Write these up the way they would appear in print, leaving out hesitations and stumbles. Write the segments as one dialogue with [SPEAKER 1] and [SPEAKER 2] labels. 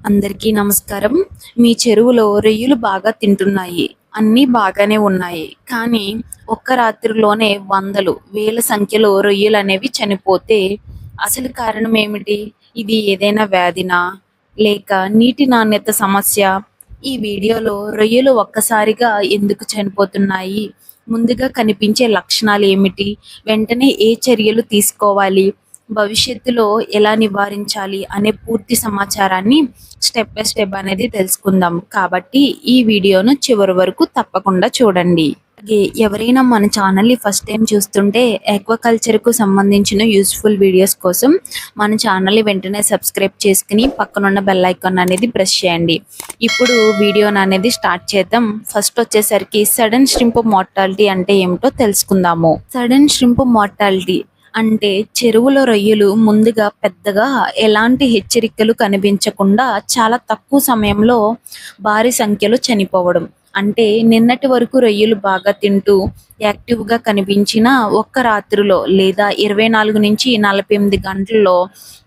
[SPEAKER 1] అందరికీ నమస్కారం. మీ చెరువులో రొయ్యలు బాగా తింటున్నాయి. అన్నీ బాగానే ఉన్నాయి. కానీ ఒక్క రాత్రిలోనే వందలు, వేల సంఖ్యలో రొయ్యలనేవి చనిపోతే అసలు కారణం ఏమిటి? ఇది ఏదైనా వ్యాధినా? లేక నీటి నాణ్యత సమస్య? ఈ వీడియోలో రొయ్యలు ఒక్కసారిగా ఎందుకు చనిపోతున్నాయి? ముందుగా కనిపించే లక్షణాలు ఏమిటి? వెంటనే ఏ చర్యలు తీసుకోవాలి? భవిష్యత్తులో ఎలా నివారించాలి అనే పూర్తి సమాచారాన్ని స్టెప్ బై స్టెప్ అనేది తెలుసుకుందాం. కాబట్టి ఈ వీడియోను చివరి వరకు తప్పకుండా చూడండి. అలాగే ఎవరైనా మన ఛానల్‌ని ఫస్ట్ టైం చూస్తుంటే ఆక్వాకల్చర్‌కు సంబంధించిన యూజ్‌ఫుల్ వీడియోస్ కోసం మన ఛానల్‌ని వెంటనే సబ్స్క్రైబ్ చేసుకొని పక్కనున్న బెల్ ఐకాన్ అనేది ప్రెస్ చేయండి. ఇప్పుడు వీడియోననేది స్టార్ట్ చేద్దాం. ఫస్ట్ వచ్చేసరికి సడన్ ష్రింప్ మోర్టాలిటీ అంటే ఏమిటో తెలుసుకుందాము. సడన్ ష్రింప్ మోర్టాలిటీ అంటే చెరువులో రొయ్యలు ముందుగా పెద్దగా ఎలాంటి హెచ్చరికలు కనిపించకుండా చాలా తక్కువ సమయంలో భారీ సంఖ్యలో చనిపోవడం. అంటే నిన్నటి వరకు రొయ్యలు బాగా తింటూ యాక్టివ్‌గా కనిపించినా ఒక్క రాత్రిలో లేదా 24-48 గంటల్లో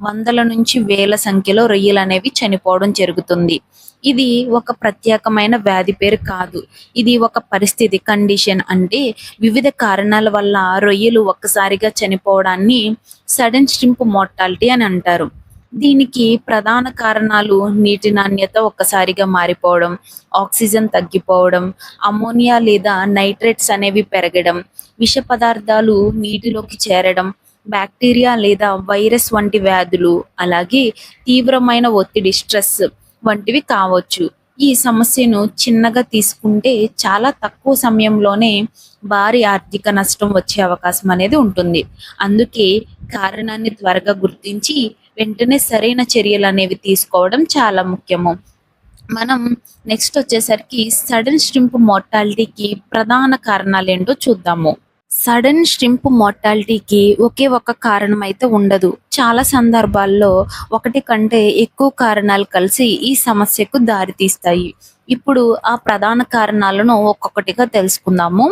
[SPEAKER 1] వందల నుంచి వేల సంఖ్యలో రొయ్యలనేవి చనిపోవడం జరుగుతుంది. ఇది ఒక ప్రత్యేకమైన వ్యాధి పేరు కాదు. ఇది ఒక పరిస్థితి కండిషన్. అంటే వివిధ కారణాల వల్ల రొయ్యలు ఒక్కసారిగా చనిపోవడాన్ని సడన్ ష్రింప్ మోర్టాలిటీ అని అంటారు. దీనికి ప్రధాన కారణాలు నీటి నాణ్యత ఒక్కసారిగా మారిపోవడం, ఆక్సిజన్ తగ్గిపోవడం, అమ్మోనియా లేదా నైట్రేట్స్ అనేవి పెరగడం, విష పదార్థాలు నీటిలోకి చేరడం, బ్యాక్టీరియా లేదా వైరస్ వంటి వ్యాధులు, అలాగే తీవ్రమైన ఒత్తిడి స్ట్రెస్ వంటివి కావచ్చు. ఈ సమస్యను చిన్నగా తీసుకుంటే చాలా తక్కువ సమయంలోనే భారీ ఆర్థిక నష్టం వచ్చే అవకాశం అనేది ఉంటుంది. అందుకే కారణాన్ని త్వరగా గుర్తించి వెంటనే సరైన చర్యలనేవి తీసుకోవడం చాలా ముఖ్యము. మనం నెక్స్ట్ వచ్చేసరికి సడన్ ష్రింప్ మోర్టాలిటీకి ప్రధాన కారణాలేంటో చూద్దాము. సడన్ ష్రింప్ మోర్టాలిటీకి ఒకే ఒక కారణం అయితే ఉండదు. చాలా సందర్భాల్లో ఒకటి కంటే ఎక్కువ కారణాలు కలిసి ఈ సమస్యకు దారితీస్తాయి. ఇప్పుడు ఆ ప్రధాన కారణాలను ఒక్కొక్కటిగా తెలుసుకుందాము.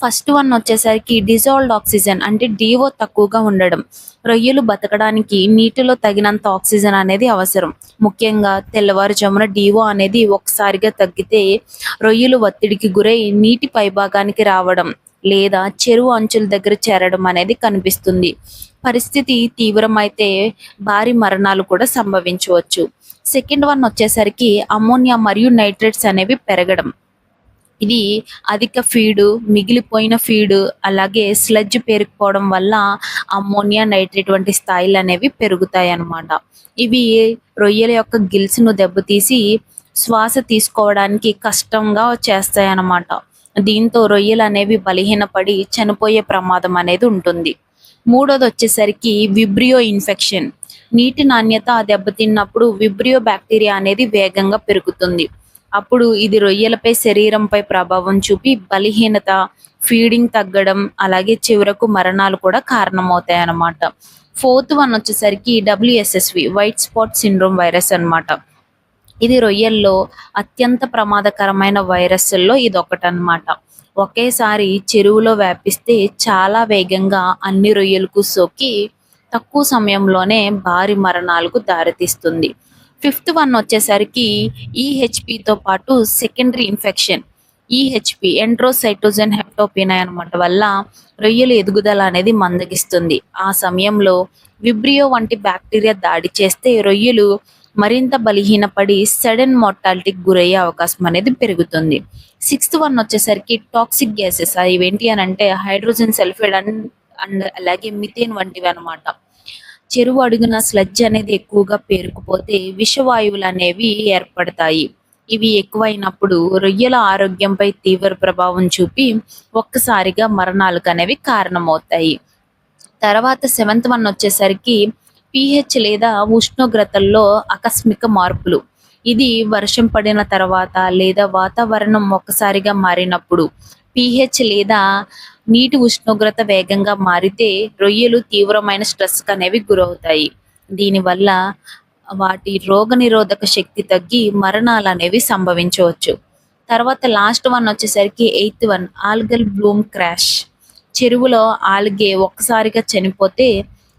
[SPEAKER 1] ఫస్ట్ వన్ వచ్చేసరికి డిజాల్వ్డ్ ఆక్సిజన్ అంటే DO తక్కువగా ఉండడం. రొయ్యలు బతకడానికి నీటిలో తగినంత ఆక్సిజన్ అనేది అవసరం. ముఖ్యంగా తెల్లవారుజామున DO అనేది ఒకసారిగా తగ్గితే రొయ్యలు ఒత్తిడికి గురై నీటి పైభాగానికి రావడం లేదా చెరువు అంచుల దగ్గర చేరడం అనేది కనిపిస్తుంది. పరిస్థితి తీవ్రమైతే భారీ మరణాలు కూడా సంభవించవచ్చు. సెకండ్ వన్ వచ్చేసరికి అమ్మోనియా మరియు నైట్రేట్స్ అనేవి పెరగడం. ఇది అధిక ఫీడు, మిగిలిపోయిన ఫీడు, అలాగే స్లడ్జ్ పేరుకుపోవడం వల్ల అమ్మోనియా, నైట్రేట్ వంటి స్థాయిలు అనేవి పెరుగుతాయన్నమాట. ఇవి రొయ్యల యొక్క గిల్స్‌ను దెబ్బతీసి శ్వాస తీసుకోవడానికి కష్టంగా చేస్తాయన్నమాట. దీంతో రొయ్యలు అనేవి బలహీనపడి చనిపోయే ప్రమాదం అనేది ఉంటుంది. మూడోది వచ్చేసరికి విబ్రియో ఇన్ఫెక్షన్. నీటి నాణ్యత దెబ్బతిన్నప్పుడు విబ్రియో బ్యాక్టీరియా అనేది వేగంగా పెరుగుతుంది. అప్పుడు ఇది రొయ్యలపై శరీరంపై ప్రభావం చూపి బలహీనత, ఫీడింగ్ తగ్గడం, అలాగే చివరకు మరణాలు కూడా కారణమవుతాయి అన్నమాట. ఫోర్త్ వన్ వచ్చేసరికి WSSV white spot syndrome virus అన్నమాట. ఇది రొయ్యల్లో అత్యంత ప్రమాదకరమైన వైరస్‌ల్లో ఇదొకటన్నమాట. ఒకేసారి చెరువులో వ్యాపిస్తే చాలా వేగంగా అన్ని రొయ్యలకు సోకి తక్కువ సమయంలోనే భారీ మరణాలకు దారితీస్తుంది. ఫిఫ్త్ వన్ వచ్చేసరికి EHPతో పాటు సెకండరీ ఇన్ఫెక్షన్. EHP ఎంట్రోసైటోజన్ హెప్టోపినై అన్నమాట వల్ల రొయ్యల ఎదుగుదల అనేది మందగిస్తుంది. ఆ సమయంలో విబ్రియో వంటి బ్యాక్టీరియా దాడి చేస్తే రొయ్యలు మరింత బలహీనపడి సడన్ మోర్టాలిటీకి గురయ్యే అవకాశం అనేది పెరుగుతుంది. సిక్స్త్ వన్ వచ్చేసరికి టాక్సిక్ గ్యాసెస్. అవేంటి అనంటే హైడ్రోజన్ సల్ఫైడ్ అండ్ అలాగే మిథేన్ వంటివి అన్నమాట. చెరువు అడుగున స్లడ్జ్ అనేది ఎక్కువగా పేరుకుపోతే విషవాయువులు అనేవి ఏర్పడతాయి. ఇవి ఎక్కువైనప్పుడు రొయ్యల ఆరోగ్యంపై తీవ్ర ప్రభావం చూపి ఒక్కసారిగా మరణాలకు అనేవి కారణమవుతాయి. తర్వాత సెవెంత్ వన్ వచ్చేసరికి pH లేదా ఉష్ణోగ్రతల్లో ఆకస్మిక మార్పులు. ఇది వర్షం పడిన తర్వాత లేదా వాతావరణం ఒక్కసారిగా మారినప్పుడు pH లేదా నీటి ఉష్ణోగ్రత వేగంగా మారితే రొయ్యలు తీవ్రమైన స్ట్రెస్‌కి అనేవి గురవుతాయి. దీనివల్ల వాటి రోగనిరోధక శక్తి తగ్గి మరణాలనేవి సంభవించవచ్చు. తర్వాత లాస్ట్ వన్ వచ్చేసరికి eighth one algal Bloom crash. చెరువులో ఆల్గే ఒక్కసారిగా చనిపోతే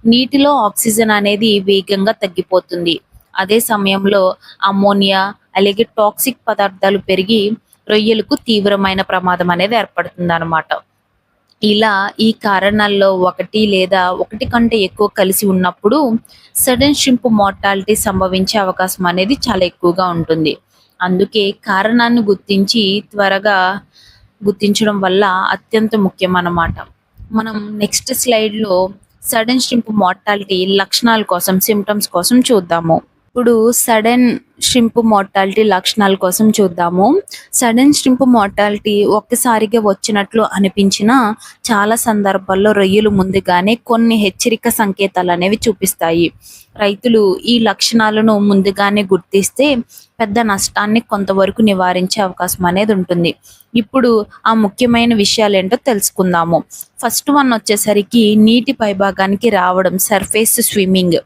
[SPEAKER 1] నీటిలో ఆక్సిజన్ అనేది వేగంగా తగ్గిపోతుంది. అదే సమయంలో అమ్మోనియా అలాగే టాక్సిక్ పదార్థాలు పెరిగి రొయ్యలకు తీవ్రమైన ప్రమాదం అనేది ఏర్పడుతుందన్నమాట. ఇలా ఈ కారణాల్లో ఒకటి లేదా ఒకటి కంటే ఎక్కువ కలిసి ఉన్నప్పుడు సడన్ షింప్ మోర్టాలిటీ సంభవించే అవకాశం అనేది చాలా ఎక్కువగా ఉంటుంది. అందుకే కారణాన్ని త్వరగా గుర్తించడం వల్ల అత్యంత ముఖ్యమన్నమాట. మనం నెక్స్ట్ స్లైడ్‌లో సడన్ షింప్ మోర్టాలిటీ లక్షణాల కోసం, సింప్టమ్స్ కోసం చూద్దాము. ఇప్పుడు సడన్ షింప్ మోర్టాలిటీ లక్షణాల కోసం చూద్దాము. సడన్ షింప్ మోర్టాలిటీ ఒక్కసారిగా వచ్చినట్లు అనిపించినా చాలా సందర్భాల్లో రొయ్యలు ముందుగానే కొన్ని హెచ్చరిక సంకేతాలనేవి చూపిస్తాయి. రైతులు ఈ లక్షణాలను ముందుగానే గుర్తిస్తే పెద్ద నష్టాన్ని కొంతవరకు నివారించే అవకాశం అనేది ఉంటుంది. ఇప్పుడు ఆ ముఖ్యమైన విషయాలేంటో తెలుసుకుందాము. ఫస్ట్ వన్ వచ్చేసరికి నీటి పైభాగానికి రావడం, సర్ఫేస్ స్విమ్మింగ్.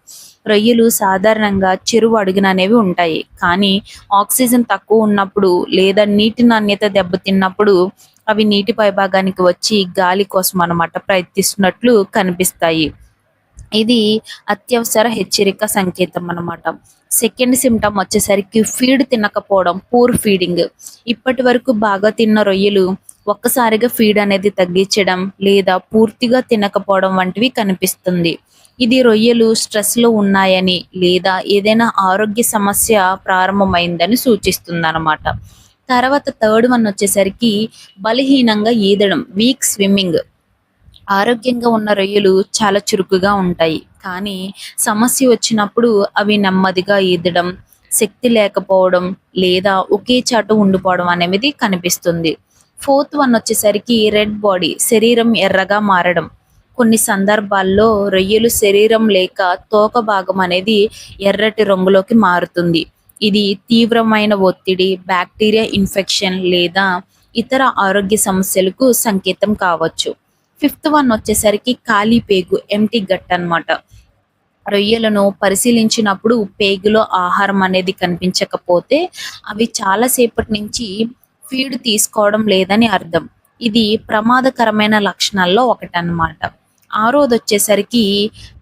[SPEAKER 1] రొయ్యలు సాధారణంగా చెరువు అడుగున అనేవి ఉంటాయి. కానీ ఆక్సిజన్ తక్కువ ఉన్నప్పుడు లేదా నీటి నాణ్యత దెబ్బతిన్నప్పుడు అవి నీటి పైభాగానికి వచ్చి గాలి కోసం అన్నమాట ప్రయత్నిస్తున్నట్లు కనిపిస్తాయి. ఇది అత్యవసర హెచ్చరిక సంకేతం అన్నమాట. సెకండ్ సిమ్టమ్ వచ్చేసరికి ఫీడ్ తినకపోవడం, పూర్ ఫీడింగ్. ఇప్పటి వరకు బాగా తిన్న రొయ్యలు ఒక్కసారిగా ఫీడ్ అనేది తగ్గించడం లేదా పూర్తిగా తినకపోవడం వంటివి కనిపిస్తుంది. ఇది రొయ్యలు స్ట్రెస్‌లో ఉన్నాయని లేదా ఏదైనా ఆరోగ్య సమస్య ప్రారంభమైందని సూచిస్తుందన్నమాట. తర్వాత థర్డ్ వన్ వచ్చేసరికి బలహీనంగా ఈదడం, వీక్ స్విమ్మింగ్. ఆరోగ్యంగా ఉన్న రొయ్యలు చాలా చురుకుగా ఉంటాయి. కానీ సమస్య వచ్చినప్పుడు అవి నెమ్మదిగా ఈదడం, శక్తి లేకపోవడం లేదా ఒకే చాట ఉండిపోవడం అనేది కనిపిస్తుంది. ఫోర్త్ వన్ వచ్చేసరికి రెడ్ బాడీ, శరీరం ఎర్రగా మారడం. కొన్ని సందర్భాల్లో రొయ్యలు శరీరం లేక తోక భాగం అనేది ఎర్రటి రంగులోకి మారుతుంది. ఇది తీవ్రమైన ఒత్తిడి, బ్యాక్టీరియా ఇన్ఫెక్షన్ లేదా ఇతర ఆరోగ్య సమస్యలకు సంకేతం కావచ్చు. ఫిఫ్త్ వన్ వచ్చేసరికి ఖాళీ పేగు, ఎంప్టీ గట్ అన్నమాట. రొయ్యలను పరిశీలించినప్పుడు పేగులో ఆహారం అనేది కనిపించకపోతే అవి చాలా సేపటి నుంచి ఫీడ్ తీసుకోవడం లేదని అర్థం. ఇది ప్రమాదకరమైన లక్షణాల్లో ఒకటన్నమాట. ఆరోది వచ్చేసరికి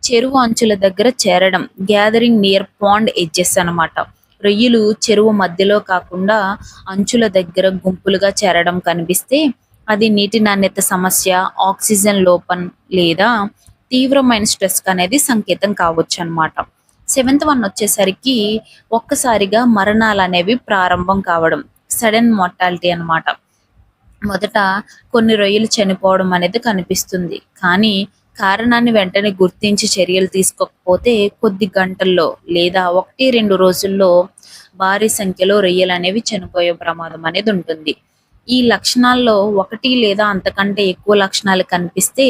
[SPEAKER 1] చెరువు అంచుల దగ్గర చేరడం, గ్యాదరింగ్ నియర్ పాండ్ ఎడ్జెస్ అన్నమాట. రొయ్యలు చెరువు మధ్యలో కాకుండా అంచుల దగ్గర గుంపులుగా చేరడం కనిపిస్తే అది నీటి నాణ్యత సమస్య, ఆక్సిజన్ లోపం లేదా తీవ్రమైన స్ట్రెస్‌కి అనేది సంకేతం కావచ్చు అన్నమాట. సెవెంత్ వన్ వచ్చేసరికి ఒక్కసారిగా మరణాలనేవి ప్రారంభం కావడం, సడన్ మోర్టాలిటీ అన్నమాట. మొదట కొన్ని రొయ్యలు చనిపోవడం అనేది కనిపిస్తుంది. కానీ కారణాన్ని వెంటనే గుర్తించి చర్యలు తీసుకోకపోతే కొద్ది గంటల్లో లేదా 1, 2 రోజుల్లో భారీ సంఖ్యలో రొయ్యలనేవి చనిపోయే ప్రమాదం అనేది ఉంటుంది. ఈ లక్షణాల్లో ఒకటి లేదా అంతకంటే ఎక్కువ లక్షణాలు కనిపిస్తే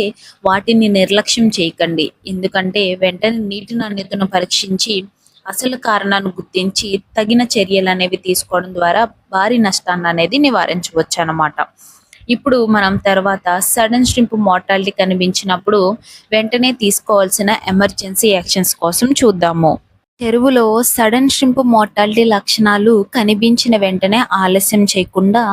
[SPEAKER 1] వాటిని నిర్లక్ష్యం చేయకండి. ఎందుకంటే వెంటనే నీటి నాణ్యతను పరీక్షించి అసలు కారణాన్ని గుర్తించి తగిన చర్యలనేవి తీసుకోవడం ద్వారా భారీ నష్టాన్ననేది నివారించవచ్చన్నమాట. ఇప్పుడు మనం తర్వాత సడన్ షింప్ మోర్టాలిటీ కనిపించినప్పుడు వెంటనే తీసుకోవాల్సిన ఎమర్జెన్సీ యాక్షన్స్ కోసం చూద్దాము. చెరువులో సడన్ షింప్ మోర్టాలిటీ లక్షణాలు కనిపించిన వెంటనే ఆలస్యం చేయకుండా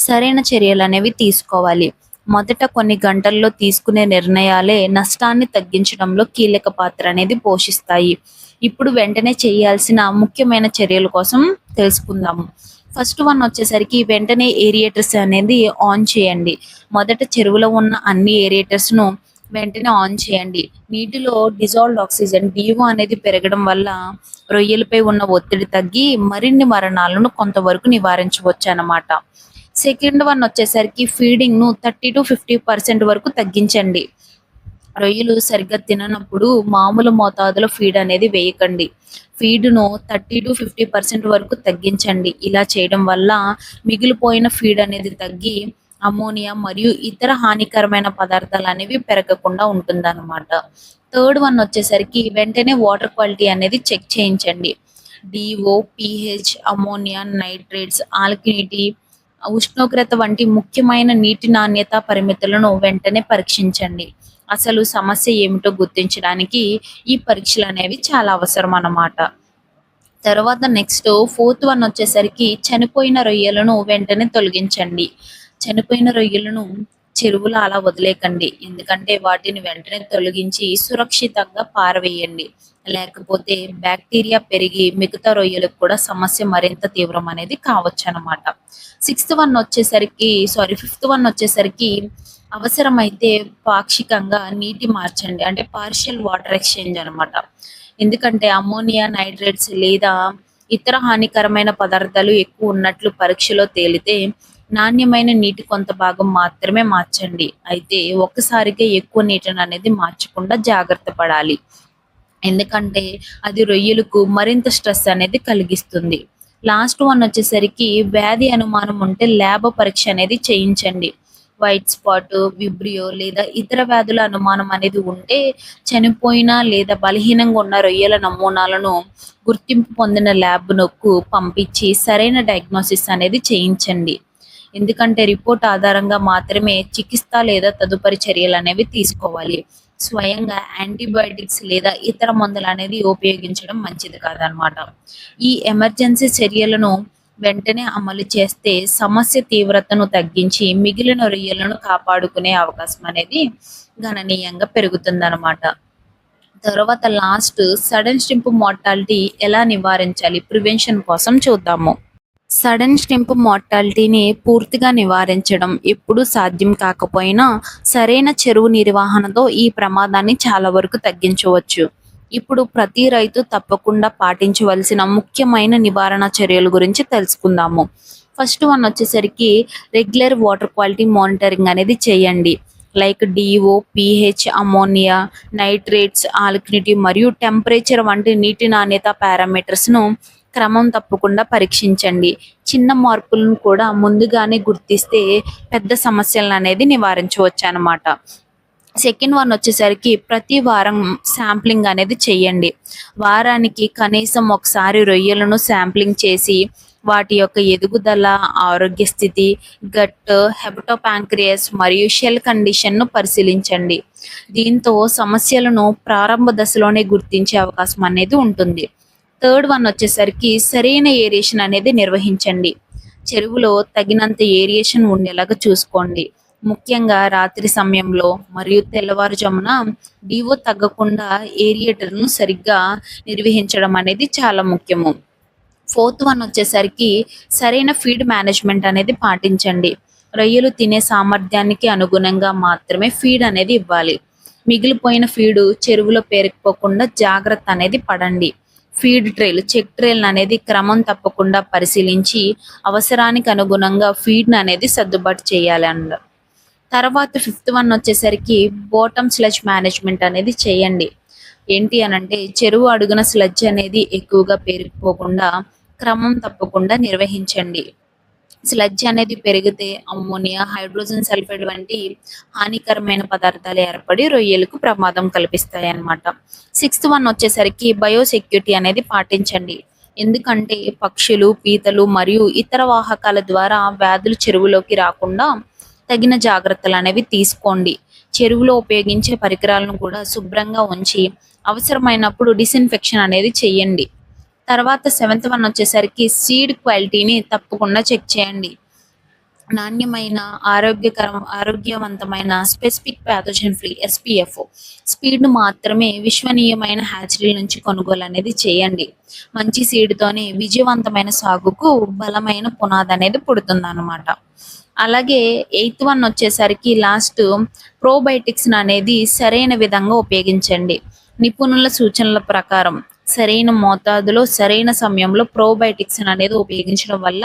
[SPEAKER 1] సరైన చర్యలనేవి తీసుకోవాలి. మొదట కొన్ని గంటల్లో తీసుకునే నిర్ణయాలే నష్టాన్ని తగ్గించడంలో కీలక పాత్ర అనేది పోషిస్తాయి. ఇప్పుడు వెంటనే చేయాల్సిన ముఖ్యమైన చర్యల కోసం తెలుసుకుందాము. ఫస్ట్ వన్ వచ్చేసరికి వెంటనే ఏరియేటర్స్ అనేది ఆన్ చేయండి. మొదట చెరువులో ఉన్న అన్ని ఏరియేటర్స్‌ను వెంటనే ఆన్ చేయండి. నీటిలో డిజాల్వ్డ్ ఆక్సిజన్ DO అనేది పెరగడం వల్ల రొయ్యలపై ఉన్న ఒత్తిడి తగ్గి మరిన్ని మరణాలను కొంతవరకు నివారించవచ్చన్నమాట. సెకండ్ వన్ వచ్చేసరికి ఫీడింగ్‌ను 30-50% వరకు తగ్గించండి. రొయ్యలు సరిగ్గా తిననప్పుడు మామూలు మోతాదులో ఫీడ్ అనేది వేయకండి. ఫీడ్‌ను 30-50% వరకు తగ్గించండి. ఇలా చేయడం వల్ల మిగిలిపోయిన ఫీడ్ అనేది తగ్గి అమ్మోనియా మరియు ఇతర హానికరమైన పదార్థాలనేవి పెరగకుండా ఉంటుందన్నమాట. థర్డ్ వన్ వచ్చేసరికి వెంటనే వాటర్ క్వాలిటీ అనేది చెక్ చేయించండి. DO, pH, ammonia, nitrates, alkalinity, ఉష్ణోగ్రత వంటి ముఖ్యమైన నీటి నాణ్యత పరిమితులను వెంటనే పరీక్షించండి. అసలు సమస్య ఏమిటో గుర్తించడానికి ఈ పరీక్షలనేవి చాలా అవసరం అన్నమాట. తర్వాత నెక్స్ట్ ఫోర్త్ వన్ వచ్చేసరికి చనిపోయిన రొయ్యలను వెంటనే తొలగించండి. చనిపోయిన రొయ్యలను చెరువులో అలా వదిలేకండి. ఎందుకంటే వాటిని వెంటనే తొలగించి సురక్షితంగా పారవేయండి. లేకపోతే బ్యాక్టీరియా పెరిగి మిగతా రొయ్యలకు కూడా సమస్య మరింత తీవ్రం అనేది కావచ్చనమాట. ఫిఫ్త్ వన్ వచ్చేసరికి అవసరమైతే పాక్షికంగా నీటి మార్చండి. అంటే పార్షియల్ వాటర్ ఎక్స్‌చేంజ్ అనమాట. ఎందుకంటే అమ్మోనియా, నైట్రేట్స్ లేదా ఇతర హానికరమైన పదార్థాలు ఎక్కువ ఉన్నట్లు పరీక్షలో తేలితే నాణ్యమైన నీటి కొంత భాగం మాత్రమే మార్చండి. అయితే ఒక్కసారిగా ఎక్కువ నీటిననేది మార్చకుండా జాగ్రత్త పడాలి. ఎందుకంటే అది రొయ్యలకు మరింత స్ట్రెస్ అనేది కలిగిస్తుంది. లాస్ట్ వన్ వచ్చేసరికి వ్యాధి అనుమానం ఉంటే ల్యాబ్ పరీక్ష అనేది చేయించండి. వైట్ స్పాట్, విబ్రియో లేదా ఇతర వ్యాధుల అనుమానం అనేది ఉంటే చనిపోయిన లేదా బలహీనంగా ఉన్న రొయ్యల నమూనాలను గుర్తింపు పొందిన ల్యాబ్‌కు పంపించి సరైన డయాగ్నోసిస్ అనేది చేయించండి. ఎందుకంటే రిపోర్ట్ ఆధారంగా మాత్రమే చికిత్స లేదా తదుపరి చర్యలనేవి తీసుకోవాలి. స్వయంగా యాంటీబయాటిక్స్ లేదా ఇతర మందులనేది ఉపయోగించడం మంచిది కాదనమాట. ఈ ఎమర్జెన్సీ చర్యలను వెంటనే అమలు చేస్తే సమస్య తీవ్రతను తగ్గించి మిగిలిన రొయ్యలను కాపాడుకునే అవకాశం అనేది గణనీయంగా పెరుగుతుందనమాట. తర్వాత లాస్ట్ సడన్ స్ట్రింప్ మార్టాలిటీ ఎలా నివారించాలి? ప్రివెన్షన్ కోసం చూద్దాము. సడన్ స్ట్రింప్ మార్టాలిటీని పూర్తిగా నివారించడం ఎప్పుడూ సాధ్యం కాకపోయినా సరైన చెరువు నిర్వహణతో ఈ ప్రమాదాన్ని చాలా వరకు తగ్గించవచ్చు. ఇప్పుడు ప్రతి రైతు తప్పకుండా పాటించవలసిన ముఖ్యమైన నివారణ చర్యల గురించి తెలుసుకుందాము. ఫస్ట్ వన్ వచ్చేసరికి రెగ్యులర్ వాటర్ క్వాలిటీ మానిటరింగ్ అనేది చేయండి. Like DO, pH, ammonia, nitrates, alkalinity మరియు టెంపరేచర్ వంటి నీటి నాణ్యత పారామీటర్స్‌ను క్రమం తప్పకుండా పరీక్షించండి. చిన్న మార్పులను కూడా ముందుగానే గుర్తిస్తే పెద్ద సమస్యలననేది నివారించవచ్చనమాట. సెకండ్ వన్ వచ్చేసరికి ప్రతి వారం శాంప్లింగ్ అనేది చేయండి. వారానికి కనీసం ఒకసారి రొయ్యలను శాంప్లింగ్ చేసి వాటి యొక్క ఎదుగుదల, ఆరోగ్య స్థితి, గట్, హెపటోపాంక్రియాస్ మరియు షెల్ కండిషన్‌ను పరిశీలించండి. దీంతో సమస్యలను ప్రారంభ దశలోనే గుర్తించే అవకాశం అనేది ఉంటుంది. థర్డ్ వన్ వచ్చేసరికి సరైన ఏరియేషన్ అనేది నిర్వహించండి. చెరువులో తగినంత ఏరియేషన్ ఉండేలాగా చూసుకోండి. ముఖ్యంగా రాత్రి సమయంలో మరియు తెల్లవారుజామున డీఓ తగ్గకుండా ఏరియేటర్‌ను సరిగ్గా నిర్వహించడం అనేది చాలా ముఖ్యము. ఫోర్త్ వన్ వచ్చేసరికి సరైన ఫీడ్ మేనేజ్‌మెంట్ అనేది పాటించండి. రొయ్యలు తినే సామర్థ్యానికి అనుగుణంగా మాత్రమే ఫీడ్ అనేది ఇవ్వాలి. మిగిలిపోయిన ఫీడు చెరువులో పేరుకుపోకుండా జాగ్రత్త అనేది పడండి. ఫీడ్ ట్రేలు, చెక్ ట్రేలననేది క్రమం తప్పకుండా పరిశీలించి అవసరానికి అనుగుణంగా ఫీడ్‌ని అనేది సర్దుబాటు చేయాలండ. తర్వాత ఫిఫ్త్ వన్ వచ్చేసరికి బాటమ్ స్లడ్జ్ మేనేజ్‌మెంట్ అనేది చేయండి. ఏంటి అనంటే చెరువు అడుగున స్లడ్జ్ అనేది ఎక్కువగా పేరుకుపోకుండా క్రమం తప్పకుండా నిర్వహించండి. స్లడ్జ్ అనేది పెరిగితే అమ్మోనియా, హైడ్రోజన్ సల్ఫైడ్ వంటి హానికరమైన పదార్థాలు ఏర్పడి రొయ్యలకు ప్రమాదం కల్పిస్తాయన్నమాట. సిక్స్త్ వన్ వచ్చేసరికి బయోసెక్యూరిటీ అనేది పాటించండి. ఎందుకంటే పక్షులు, పీతలు మరియు ఇతర వాహకాల ద్వారా వ్యాధులు చెరువులోకి రాకుండా తగిన జాగ్రత్తలు అనేవి తీసుకోండి. చెరువులో ఉపయోగించే పరికరాలను కూడా శుభ్రంగా ఉంచి అవసరమైనప్పుడు డిస్ఇన్ఫెక్షన్ అనేది చేయండి. తర్వాత సెవెంత్ వన్ వచ్చేసరికి సీడ్ క్వాలిటీని తప్పకుండా చెక్ చేయండి. నాణ్యమైన ఆరోగ్యవంతమైన స్పెసిఫిక్ ప్యాథోజన్ ఫ్రీ ఎస్పీఎఫ్ స్పీడ్ను మాత్రమే విశ్వనీయమైన హ్యాచరీల నుంచి కొనుగోలు అనేది చేయండి. మంచి సీడ్తోనే విజయవంతమైన సాగుకు బలమైన పునాది అనేది పుడుతుందన్నమాట. అలాగే ఎయిత్ వన్ వచ్చేసరికి లాస్ట్ ప్రోబయోటిక్స్ అనేది సరైన విధంగా ఉపయోగించండి. నిపుణుల సూచనల ప్రకారం సరైన మోతాదులో సరైన సమయంలో ప్రోబయోటిక్స్ అనేది ఉపయోగించడం వల్ల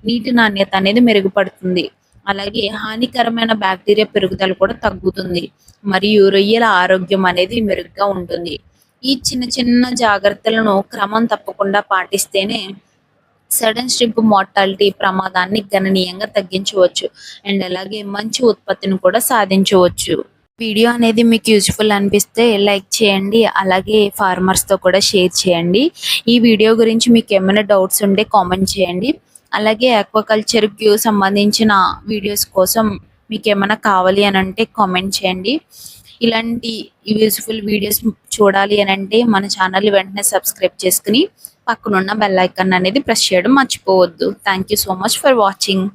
[SPEAKER 1] నీటి నాణ్యత అనేది మెరుగుపడుతుంది. అలాగే హానికరమైన బ్యాక్టీరియా పెరుగుదల కూడా తగ్గుతుంది మరియు రొయ్యల ఆరోగ్యం అనేది మెరుగ్గా ఉంటుంది. ఈ చిన్న చిన్న జాగ్రత్తలను క్రమం తప్పకుండా పాటిస్తేనే సడన్ స్ట్రింప్ మార్టాలిటీ ప్రమాదాన్ని గణనీయంగా తగ్గించవచ్చు అండ్ అలాగే మంచి ఉత్పత్తిని కూడా సాధించవచ్చు. వీడియో అనేది మీకు యూజ్ఫుల్ అనిపిస్తే లైక్ చేయండి. అలాగే ఫార్మర్స్‌తో కూడా షేర్ చేయండి. ఈ వీడియో గురించి మీకు ఏమైనా డౌట్స్ ఉంటే కామెంట్ చేయండి. అలాగే ఆక్వాకల్చర్‌కి సంబంధించిన వీడియోస్ కోసం మీకేమైనా కావాలి అనంటే కామెంట్ చేయండి. ఇలాంటి యూజ్ఫుల్ వీడియోస్ చూడాలి అనంటే మన ఛానల్‌ని వెంటనే సబ్స్క్రైబ్ చేసుకొని పక్కనున్న బెల్ ఐకాన్ అనేది ప్రెస్ చేయడం మర్చిపోవద్దు. Thank you so much for watching.